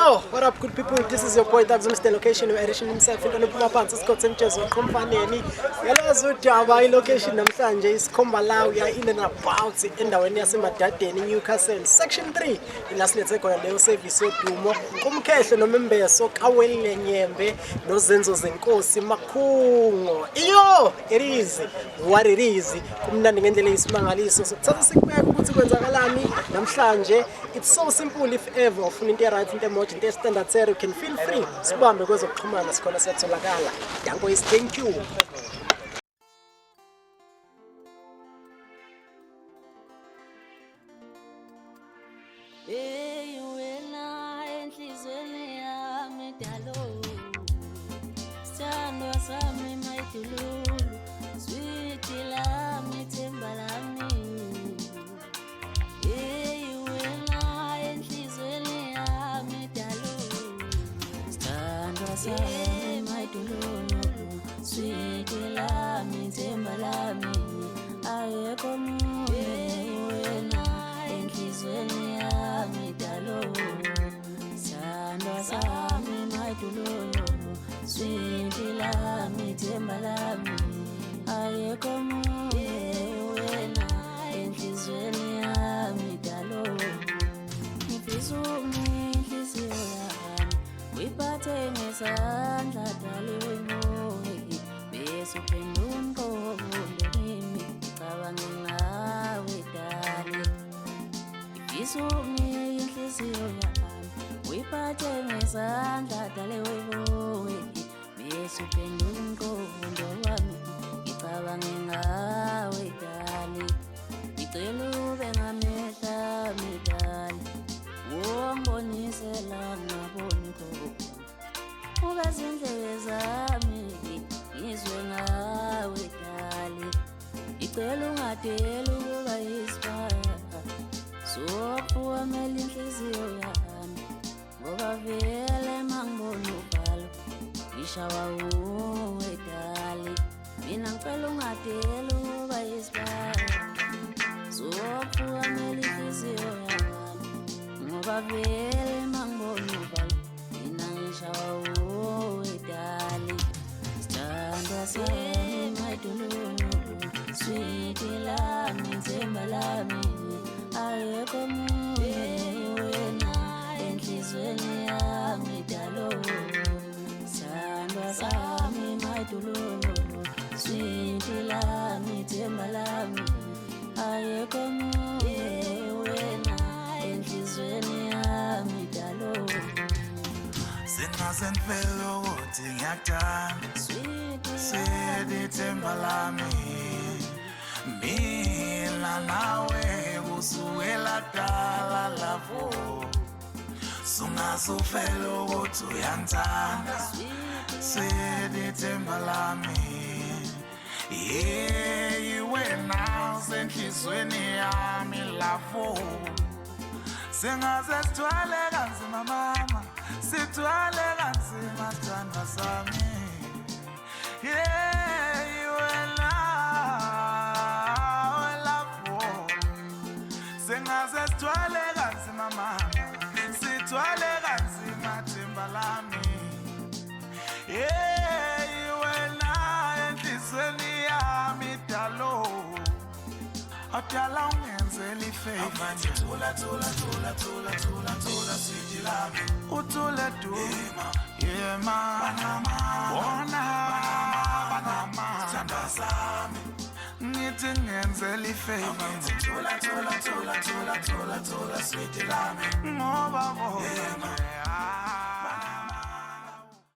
Yo, what up, good people? This is your boy Dabs Mr. Location, edition himself. Into Nupuma Pants, Scott Sanchez, Komfaneni. Yellow Zutaba, location, Namsanje, Kombalau, ya in and about in the Wenias Madate, Newcastle, Section 3. In last let's go and they'll save you so Dumo. Comcation, no member, so Kawel Nyembe, no Zenzos and Kosi, Makungo. Yo, it is what it is. Kumnani Ngendele is Mangaliso, so Tazasik Kutuanzagalami, Namsanje. It's so simple if ever. Right in the motion, they standard there, you can feel free. Spam because of command, as Kona said to Lagala. Yango is thank you. Sweet lami, temba lami, ayekho munye wena enhlizweni yami dalo. Sandwa sami maidulolo, sweet lami, temba lami, ayekho munye wena enhlizweni yami dalo. Ngifisa inhliziyo yami, uyiphathe ngesandla daliwe ngoyi. Suphendunko ngimi cabange ngawe dali. Ifisumi inhliziyo yami uyiphathe ngesandla dale wewe. Suphendunko wami ngicabange ngawe dali. Ngicela ube ngamehla midali. Wongibonisela ngaboni khona. Ubazindlebe zami ngizwe ngawe dali. Icela ungadeli ukuba yisibaya. Sokuwamela inhliziyo yami ngoba vele mangibona uvalo ngishawa uwe dali. Mina ngicela ungadeli ukuba yisibaya. Sokuwamela inhliziyo yami ngoba vele mangibona uvalo mina ngishawa uwe dali. Sami maidululu, sweet lami, temba lami, ayekho munye wena enhlizweni yami dalo. Sandwa sami maidululu, sweet lami, temba lami, ayekho munye wena enhlizweni yami dalo. Singaze ngifele ukuthi ngiyakuthanda Sidi themba lami mina nawe kusukela kudala lapho Sungaze ufele ukuthi uyangithanda Sidi themba lami wena usenhlizweni yami lapho Singaze sithwale kanzima mama Sithwale kanzima thandwa sami wena lapho Singaze sithwale kanzima mama Sithwale kanzima themba lami wena enhlizweni yami dalo Adala ungenzela ifavor Thula sweet lami Uthule du Banama Thandwa sami Ngithi ngenzela ifavor Thula sweet lami Ngoba